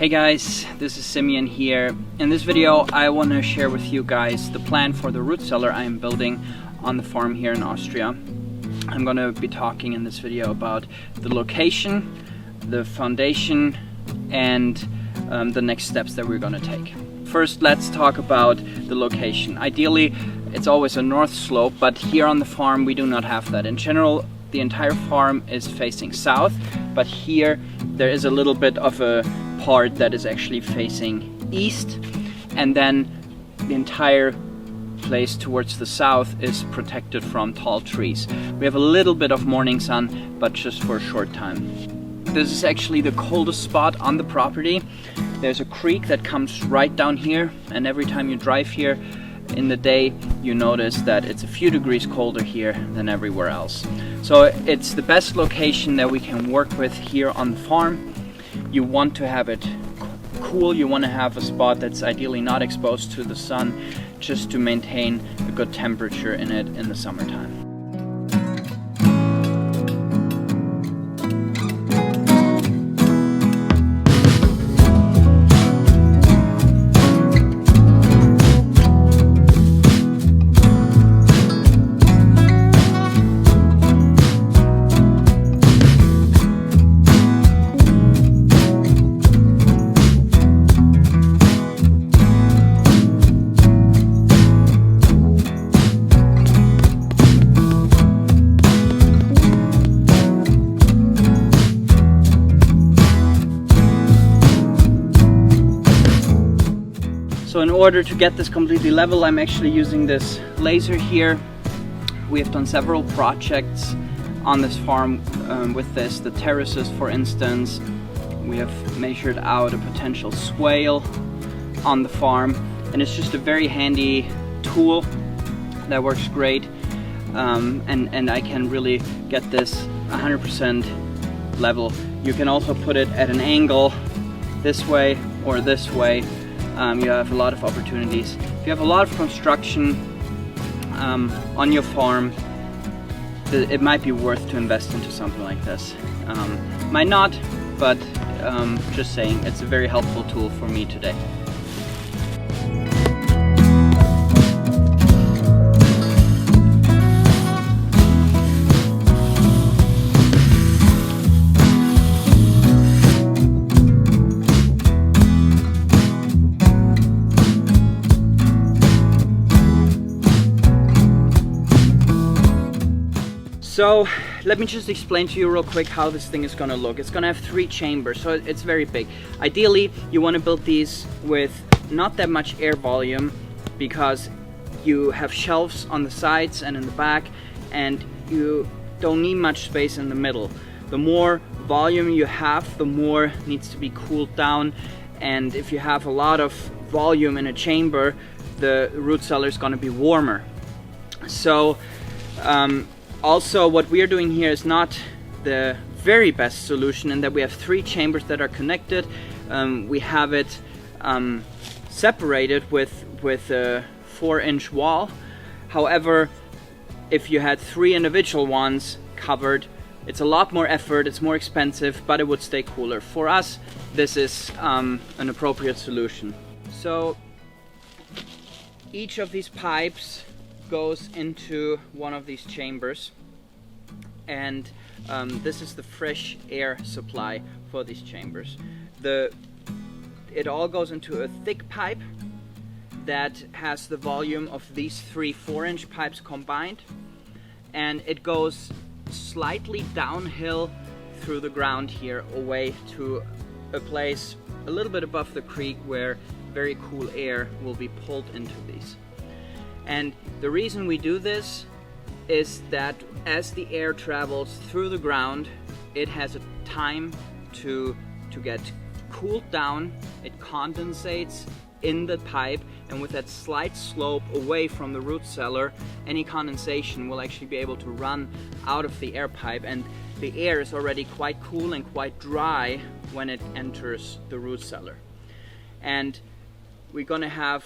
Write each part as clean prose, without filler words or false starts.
Hey guys, this is Simeon here. In this video I want to share with you guys the plan for the root cellar I am building on the farm here in Austria. I'm going to be talking in this video about the location, the foundation, and the next steps that we're going to take. First, let's talk about the location. Ideally, it's always a north slope, but here on the farm we do not have that. In general, the entire farm is facing south, but here there is a little bit of a part that is actually facing east, and then the entire place towards the south is protected from tall trees. We have a little bit of morning sun, but just for a short time. This is actually the coldest spot on the property. There's a creek that comes right down here, and every time you drive here in the day you notice that it's a few degrees colder here than everywhere else. So it's the best location that we can work with here on the farm. You want to have it cool, you want to have a spot that's ideally not exposed to the sun, just to maintain a good temperature in it in the summertime. So in order to get this completely level, I'm actually using this laser here. We have done several projects on this farm with this. The terraces, for instance. We have measured out a potential swale on the farm, and it's just a very handy tool that works great. And I can really get this 100% level. You can also put it at an angle this way or this way. You have a lot of opportunities. If you have a lot of construction on your farm, it might be worth to invest into something like this. Might not, but just saying, it's a very helpful tool for me today. So let me just explain to you real quick how this thing is going to look. It's going to have 3 chambers, so it's very big. Ideally, you want to build these with not that much air volume, because you have shelves on the sides and in the back, and you don't need much space in the middle. The more volume you have, the more needs to be cooled down, and if you have a lot of volume in a chamber, the root cellar is going to be warmer. So also, what we are doing here is not the very best solution, in that we have 3 chambers that are connected. We have it separated with a 4-inch wall. However, if you had 3 individual ones covered, it's a lot more effort, it's more expensive, but it would stay cooler. For us, this is an appropriate solution. So each of these pipes goes into one of these chambers, and this is the fresh air supply for these chambers. It all goes into a thick pipe that has the volume of these 3 4-inch pipes combined, and it goes slightly downhill through the ground here away to a place a little bit above the creek where very cool air will be pulled into these. And the reason we do this is that as the air travels through the ground, it has a time to get cooled down. It condensates in the pipe, and with that slight slope away from the root cellar, any condensation will actually be able to run out of the air pipe, and the air is already quite cool and quite dry when it enters the root cellar. And we're going to have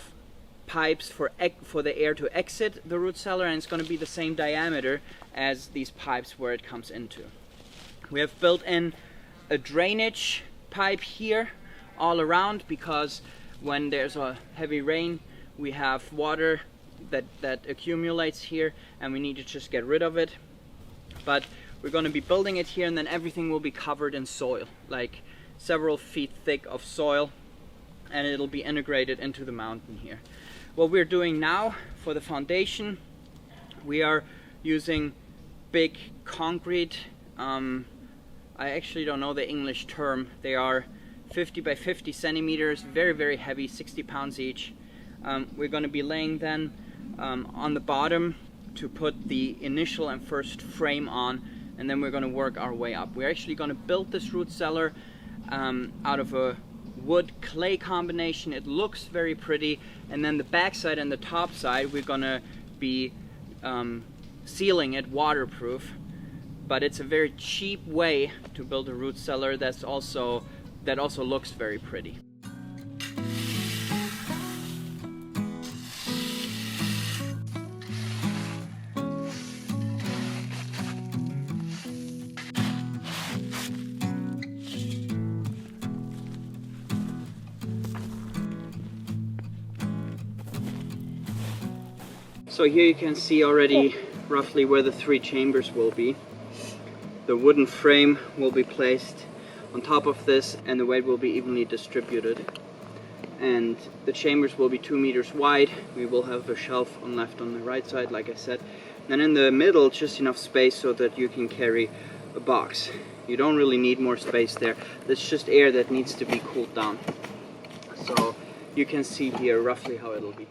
pipes for the air to exit the root cellar, and it's going to be the same diameter as these pipes where it comes into. We have built in a drainage pipe here all around, because when there's a heavy rain we have water that accumulates here and we need to just get rid of it. But we're going to be building it here, and then everything will be covered in soil, like several feet thick of soil, and it'll be integrated into the mountain here. What we're doing now for the foundation, we are using big concrete, I actually don't know the English term. They are 50 by 50 centimeters, very, very heavy, 60 pounds each. We're going to be laying then on the bottom to put the initial and first frame on, and then we're going to work our way up. We're actually going to build this root cellar out of a wood clay combination. It looks very pretty, and then the back side and the top side we're going to be sealing it waterproof. But it's a very cheap way to build a root cellar that also looks very pretty. So here you can see already roughly where the 3 chambers will be. The wooden frame will be placed on top of this, and the weight will be evenly distributed. And the chambers will be 2 meters wide. We will have a shelf on the right side, like I said. And in the middle, just enough space so that you can carry a box. You don't really need more space there. That's just air that needs to be cooled down. So you can see here roughly how it'll be.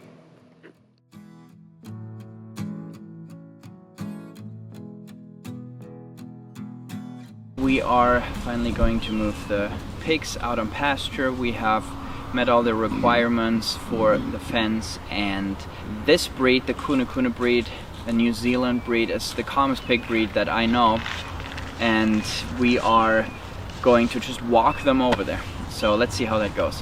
We are finally going to move the pigs out on pasture. We have met all the requirements for the fence, and this breed, the Kuna Kuna breed, a New Zealand breed, is the calmest pig breed that I know, and we are going to just walk them over there. So let's see how that goes.